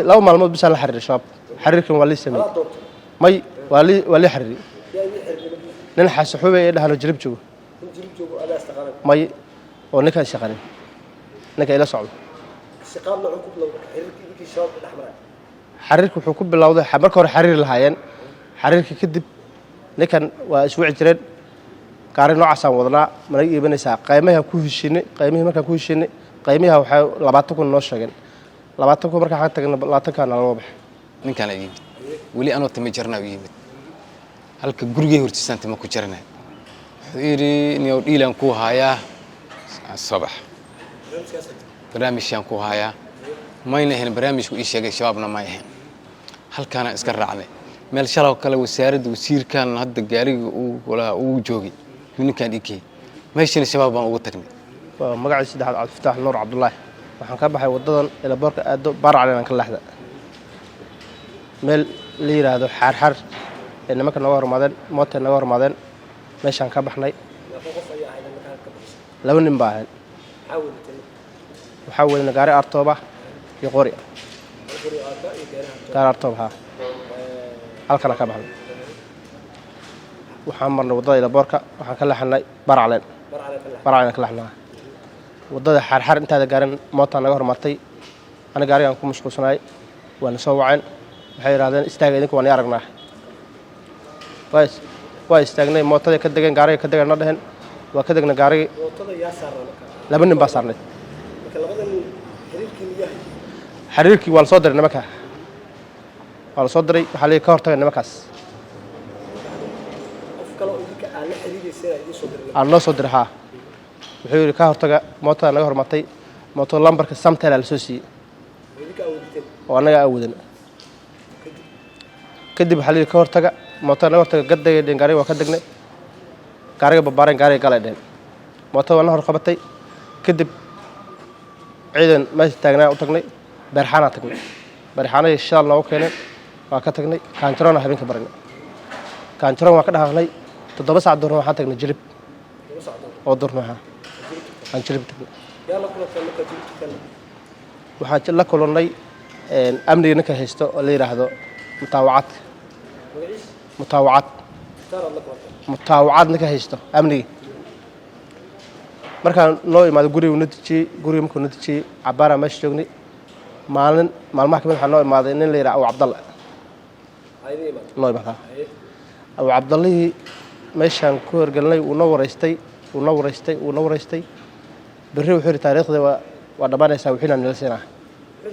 لو معلومات بس على حرير الشباب حريركم والله سمي ماي والله حرير نلحق سحوبة إيه هذا جرب جو ماي ونكها شغالين نكها إلى صعب استقامة عقوب لو حريرك الشباب الأحمر حريركم حكوب بالله حبرك ور حرير الهاين حريرك كدب نكن وأسبوع جرين قارن نوع عسان وضنا من أي بني ساق قيمها كوهشيني قيمها ما كوهشيني قيمها وح لبعتكم النص شجن لبعتكم مركز حتى لا تكان على الواضح من كان يجيب ولي أنا تمجرنا ويجيب هلك جرجي ورتسنت ما كجرنا حيري نيو إيلان كوهايا الصباح برامج شان كوهايا ما ينهن برامج وإيش يجي شبابنا ما يهن هل كان إسكر عليه مال شلون كلا وسارد وسير كان هذا الجاري ولا وجوجي من كان يكي ما يشين الشباب ما وترمي مقعد سيد عبد الفتاح نور عبد الله waxaan ka baxay wadadan ila boorka aado bar caleen ka laxda meel la yiraahdo xarxar in marka naga hormaadeen moota naga hormaadeen meeshan ka baxnay laba nin baa ahayn waxa weeyna gaari artooba iyo qori gaari artooba halkan ka baxnay waxaan marnay wadada ila boorka waxaan ka laxnay bar caleen ka laxnaa wadada xarxar inta gaarin moota naga hormartay ana gaarigan ku mashquulsanaay waan soo waceen waxay yiraahdeen istaaga idinku waan aragnaa way istaagnay mootada ka dageen gaariga ka dageen dhaheen waa ka dagna gaariga mootada yaa saarnaa laba nin baa saarnay marka labada nin xiriirkii waa la soo diray nimanka waa la soo diray waxa la ka hortagay nimankaas qof kale oo idinka aan la xiriirisay ay soo diray aan loo soo diray ha wuxuu yiri ka hortaga mootada naga hormartay mooto lambarka samtel la soo siiyay oo anaga awoodan kadib waxa la ka hortaga mootada naga hortaga gadday gaariga waa ka dagnay gaariga babaareen gaariga galay dheen mootada wana hor qabatay kadib ciidan meesha taagnaa u tagnay beerxana tagnay beerxana shal noo keenay waa ka tagnay kaantaroona habeenka baranay kaantaroon waa ka dhaafnay 7 saac door waxaan tagnay jilib oo durnaha aan jilib tagnay yaa la kulantay marka jilibkan waxaan la kulannay amniga ka haysto oo la yiraahdo mutaawacad ka haysto amniga markaan loo imaado guriga markuu natijiyay cabaara meesha joognay maalmaha kamid waxaa noo imaaday nin la yiraahdo Cabdalla noo imaadaa Abu Cabdallahi meeshaan ku horgalnay uu noo wareystay berri wuxuu yiri taariikhda waa dhabaanaysaa wixii aan nilsanaa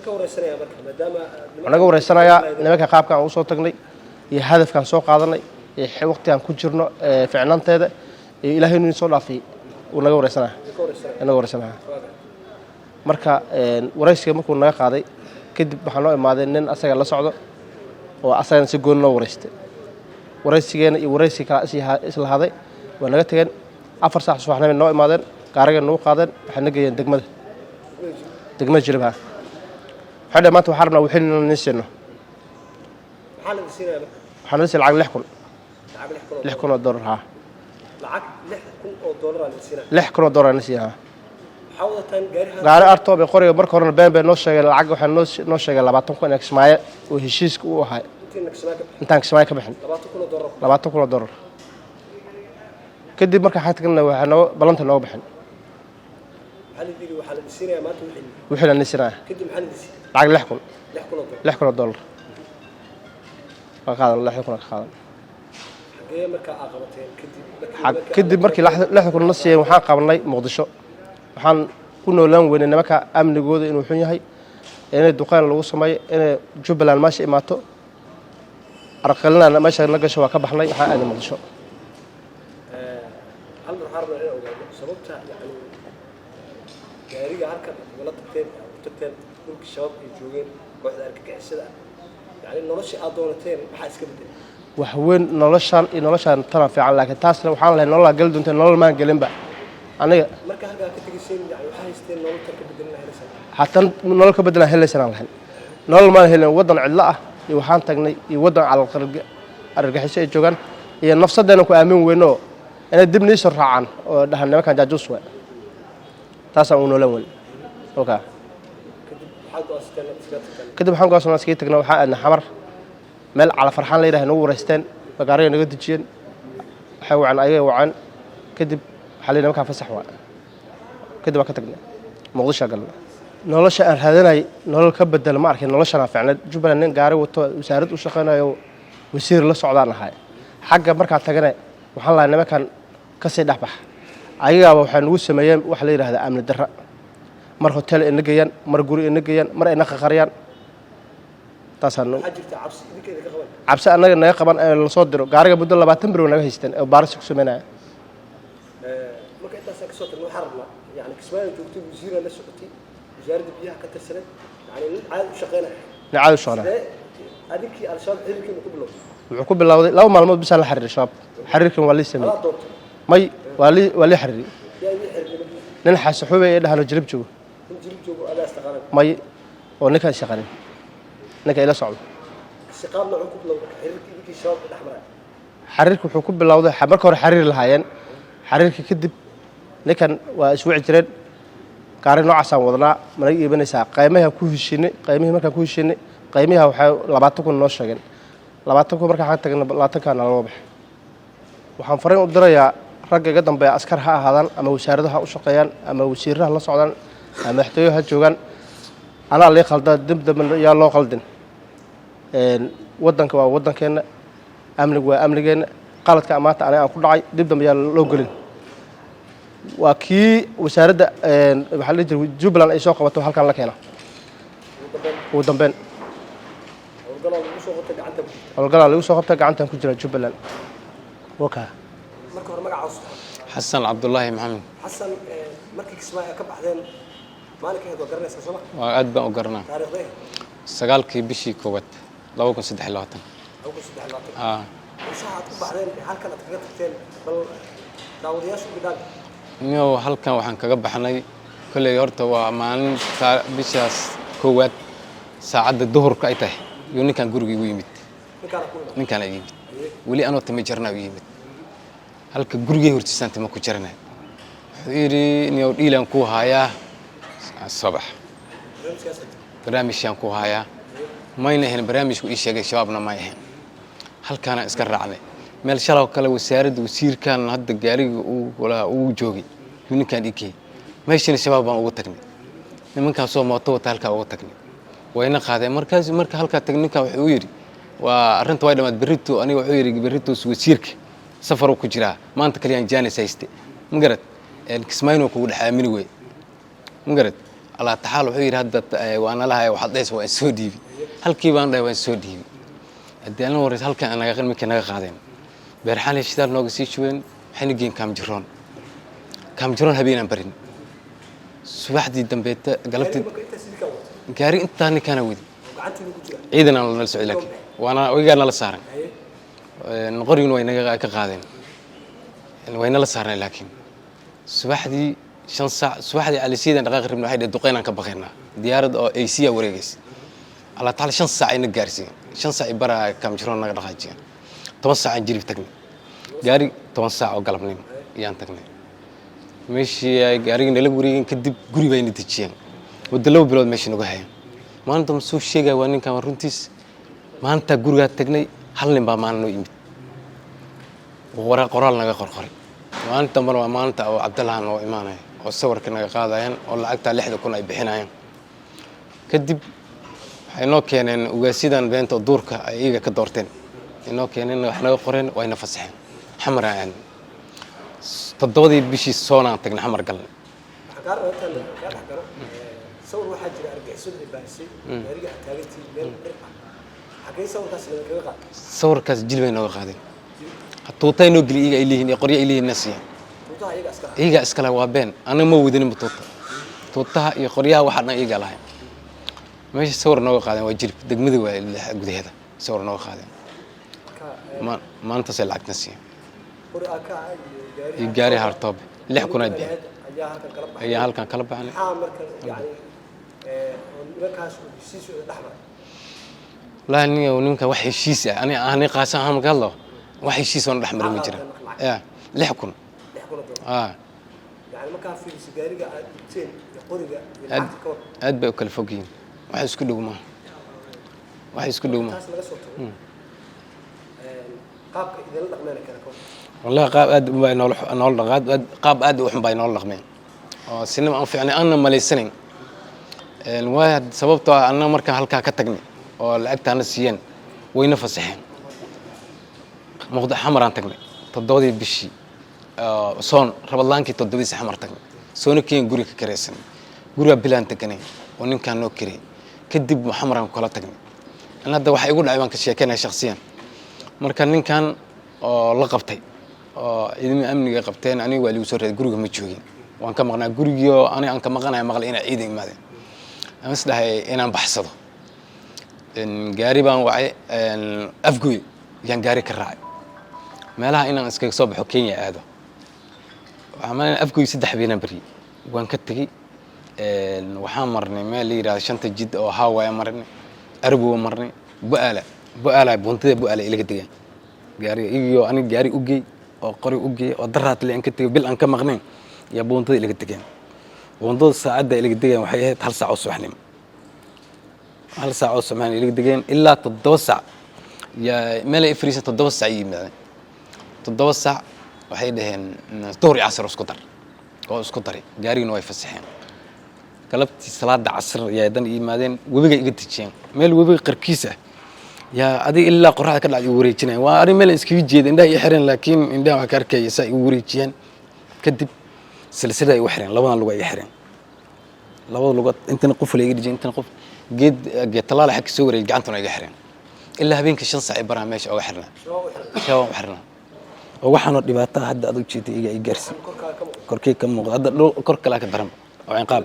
ka wareysanaya marka maadaama anaga wareysanaya nimanka qaabka aan u soo tagnay iyo hadafkan soo qaadanay ee waqtigan ku jirno ficnaanteeda ee Ilaahay inuu soo dhaafay uu naga wareysanaya marka wareysiga markuu naga qaaday kadib waxaan loo imaaday nin asaga la socdo oo asagan si goon loo wareystay wareysigeena iyo wareysi kala isla haday waa naga tageen 4 saac subaxnimo noo imaadeen gaariga noo qaadeen waxaan nageeyeen degmada jilibha حدا ما توحرنا وحنا نسينا. حنا نسينا. حنا نسي العقل لحكون. لحكون الدور ها. العقل لحكون الدولار نسينا. لحكون الدور نسيها. حاولت أن جارها. قال أرتو بقرية بركورنا بين نص شغل العقل وحنا نص شغل لبعضهم كنا كسماية وهشيسك وهاي. أنت كسماية كبحن. لبعضهم كنا الدور. كدي بركة حياتك إنه وحنا بلنت إنه بحن. حنا دي وحنا نسينا ما توحنا. وحنا نسينا. كدي محل نسي. العقل لحكون الدولار هذا الله يكون هذا كدي markii la xukun nasiye waxaan qabanay Muqdisho waxaan ku noolaan weynay nimanka amnigooda inuu xun yahay inay duqaan lagu sameeyo inay Jubbaland maashi imaato arqalna meesha la gasho waa ka baxnay waxaan aaday Muqdisho hal harba inuu sababta gaariga halka wala tagteen dhulka shabaab ay joogeen kooxda argagixisada yani noloshii aad doonateen waxa iska bedel wax weyn noloshan tan fiican laakiin taasna waxaan lahayn nolol gal doonteen nolol maan galinba aniga marka halka ka tagiseen yani waxa haysteen nolol ka bedelna helaysan haatan nolol ka bedelna helaysan lahayn nolol maan helin wadan cidla ah iyo waxaan tagnay iyo wadan argagixiso ay joogan iyo nafsadeena ku aamin weyno inay dib niis raacaan oo dhahan nimankan jaajus waa taas aan u noolan weyn okay kadib waxaan go'aansanay iskaga tagnay waxaa aadna xamar meel cala farxaan la yidhaah nagu wareysteen magaariga naga dejiyeen waxay wacan ayaga wacan kadib waxaa layidhi markaa fasax waa kadib waan ka tagnay muqdisho galnay nolosha aan raadanay nolol ka bedel ma arkin noloshana fiicneed jubbaland nin gaari wato wasaarad u shaqaynayo wasiir la socdaan ahay xagga markaa tagana waxaan lahay nimankan ka sii dhexbax ayagaaba waxay nagu sameeyeen wax la yidhaahdaa amni darra mar hotel ina geeyaan mar guri ina geeyaan mar ina qaqariyaan taasaan cabsi annaga naga qaban ee la soo diro gaariga muddo 20 bir naga haysteen ee baaris ku sameynaya marka intaas ka soo tagno waxaan rabnaa yani kismaayo joogtay wasiir la socotay wasaaradda biyaha ka tirsanay yani nin caadi u shaqeynaya caadi u shaqeynaya adinkii al-shabaab xiriirkii ku bilowday wuxuu ku bilowday 2 maalmood bis la xiriir shabaab xiriirkan waa la sameeyay may waa la xiriir nin xasuuba ee dhahano jirib joogo may oo ninka shaqayn ninka ila socdo shaqaadna wuxuu ku bilowday xiriirkii shabaab dhaxmaray xiriirku wuxuu ku bilowday marka hore xiriir lahaayeen xiriirkii kadib ninkan waa iswici jireen gaari noocaas aan wadnaa mana iibanaysaa qiimaha ku heshiinay qiimaha markaan ku heshiinay qiimaha waxay 20 kun noo sheegeen 20 kun markaan tagna 20 kana loo baxay waxaan fariin u dirayaa ragga iga dambeeya askar ha ahaadaan ama wasaaradaha u shaqeeyaan ama wasiiraha la socdaan ama madaxtooyaha joogan anaa la qaldaa dibdab yaa loo qaldin wadanka waa wadankeena amnigu waa amnigeena qaladka amaanta aan ku dhacay dibdab yaa loo gelin waa kii wasaaradda waxa la jiray Jubbaland ay soo qabato halkan la keeno ugu dambeyn howlgala lagu soo qabtay gacantan ku jira Jubbaland waka marka hore magacaas xasan cabdullaahi maxamed xasan markii kismaayo ka baxdeen maalinkeed waa garanaysaa soo ma waa aad baan u garanaa taariikhdeed 9kii bishii koowaad 2023 waxaad ku baxdeen halkan aad kaga tagteen bal daawadayaashu bidaan niyo halkan waxaan kaga baxnay kulay horta waa maalin bishaas koowaad saacada duhurka ay tahay iyo ninkan guriga igu yimid ninkan ay yimid wali anoo timi jarnaa yimid halka guriga hortiisanta ma ku jarnaa wuxuu yiri niyo dhiilan ku haayaa sabax barnaamijkan ku haayaa mayna ahayn barnaamijku ii sheegay shabaabna ma ahayn halkaana iska raacnay meel shalaw kale wasaaradda wasiirkan hadda gaariga uu joogay ninkan ikay meeshana shabaab baan ugu tagnay nimanka soo mooto wata halka ugu tagnay wayna qaadeen marka halka tagninka wuxuu yiri waa arinta way dhamaad berrito aniga wuxuu yiri berrito wasiirka safar ku jira maanta kaliyaan jaanis hayste magarad kismayno kugu dhaxaamini way magarad Allah taxaal wuxuu yiri hadda waana lahaay waxaad dhees waa soo dhiibi halkii baan dhahay waan soo dhiibi hadana wareed halka anaga qilmiga naga qaadeen beerxalay shidaal nooga sii shubeen waxayna geen kam jiroon habeenan barin subaxdii dambeeta galabtii gaari intaan kana wadi ciidan aan la socday laakiin waana waygaana la saaran qoriguna way naga ka qaadeen wayna la saaran laakiin subaxdii 5 saac subaxdii alisiidan dhaqaaq ribna waxay duqeynaan ka baqaynaa diyaarad oo AC wareegays Allah taala 5 saac ina gaarsiin 5 saac bara kam jiroon naga dhaqaajiyeen 10 saac jirib tagnay gaari 10 saac oo galabnimo ayaan tagnay meeshii ay gaariga nala wareegin kadib guri bay nidajiyeen wada loo bilood meeshii nagu hayeen maanta ma soo sheegay waa ninkan runtiis maanta guriga tagnay hal nin baa maalin noo yimid qoraal naga qorqoray maanta mar waa maanta oo Cabdallaan oo imaanay oo sawirka naga qaadayeen oo lacagta 60,000 ay bixinayeen kadib waxay noo keeneen ugaasidan beenta duurka ay iyaga ka doorteen inoo keeneen wax naga qoreen wayna fasaxeen xamaraan todobadii bishii soonaan tagnay xamar galnay sawir waxaa jira argixisada baarisay gaariga taageertii meel xagee sawirkaas laga qaad sawirkaas jilbay nooga qaadeen tuutay noo geli iyaga ilaahin iyo qoryo ilaahin nasiya tuutaha iyaga iskala waa been ana ma wadin tuutaha iyo qoryaha waxa dhan iyaga lahayn meesha sawir nooga qaadeen waa jilb degmada waa gudaheeda sawir nooga qaadeen maanta say lacag nasiya gaari hartoob 6 kun ayaa halkan kala baxnay لا ninka wax heshiis ah ani qaasan ahaan gallo wax heshiis oo dhaxmar ma jira 6 kun يعني ما كان في سجارية عادتين قرية aad bay u kala fogyiin wax isku dhow ma wax isku dhow ma taas laga soo tago qaabka idin dhaqmeen kara ko والله قاب أد نول قاب قاب أد وحن باي نول لقمين سينما أو فعلا أنا ماليسنين الواحد سببته أنا مركان هالكا كتجني والأكت أنا سيان وينفسحين موضوع حمر عن تجني تضودي بشي صون رب الله إنك تضودي سحمر تجني صونكين جوري كريسن جوري بلان تجني ونين كان نوكري كدب حمر عن كلا تجني أنا هذا واحد يقول عيوان كشيء كان شخصيا مركان نين كان لقبتي إذا أمني قبتين أنا والي وصور جوري متشوين وأنا كمغنا جوريو أنا كم غنا مغل إنا عيدين ماذا مثل هاي إنا بحصده إن قاربا وعي أفقوي يعني قاري كراعي ما لها إنا نسكت صبح وكينيا هذا وعملنا أفقوي سدح بينا بري وأنا كتجي وحامرني ما لي را شنطة جد أو هوا مرني أربو مرني بقالة بنتي بقالة إلى كتير قاري إيجو أنا قاري أوجي أو قري أوجي أو درات اللي أنك تجي بال أنك مغنين يا بنتي إلى كتير بنتي الساعة إلى كتير وحياة هل ساعة وصحني هل ساعة وصحني إلى كتير إلا تتوسع يا ملا إفريسة تتوسع يعني تتوسع وحيدهن طوري عصر اسكتر أو اسكتري قاري نوي فسحين قلبت صلاة عصر يا دن إيمادين وبيجي يقتشين مال وبيجي قركيسة يا أدي إلا قرآن كلا يوريتشين وأري مال إسكيف جيد إنده يحرن لكن إنده وكارك يسا يوريتشين كدب سلسلة يحرن لبنا اللغة يحرن لبنا اللغة أنت نقف لي يجي أنت نقف جد طلع حق سوري جعنتنا يحرن إلا هبينك شنص عبارة ماشي أو حرنا شو حرنا وحنا دبعتها حد أدوك شيء تيجي يجرس كركي كم مقدار هذا لو كرك لك الدرم أو عقاب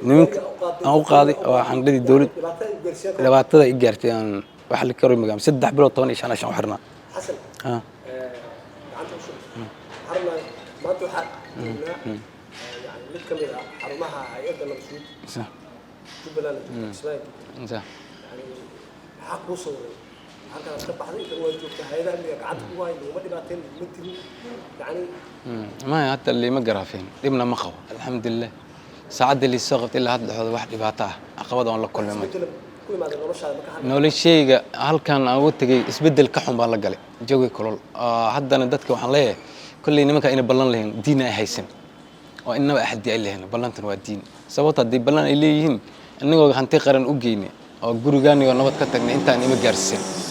نمك أو قاضي أو حندي الدولة دبعتها يجرس يعني واحد الكريم مقام سد حبلو طوني إيش أنا شو حرنا حسن ها عنده شو حرنا ما تحق يعني متكملة حرمها يقدر نمشي صح جبلان اسماعيل صح يعني حق وصل halka ka baxday oo ay joogto hay'adaha amniga gacanta ku hayn uma dhibaateen midii yani ما حتى اللي ما قرافين ابنا مخو الحمد لله سعد اللي سقط إلا هذا هذا واحد دبعته عقبة ولا كل ما كل ما noloshaada ma ka hadlo نولي شيء هل كان أودتي إسبدل كحوم بالله قالي جوي كلول هذا أنا دتك وحنليه كل إنما كأني بلن لهن دينا هيسن وإنما أحد يقول لهن بلنت هو الدين سبوت الدين بلن إليهن إنه هنتقرن أوجيني أو جورجاني ونبت كتجني أنت أني مجرسين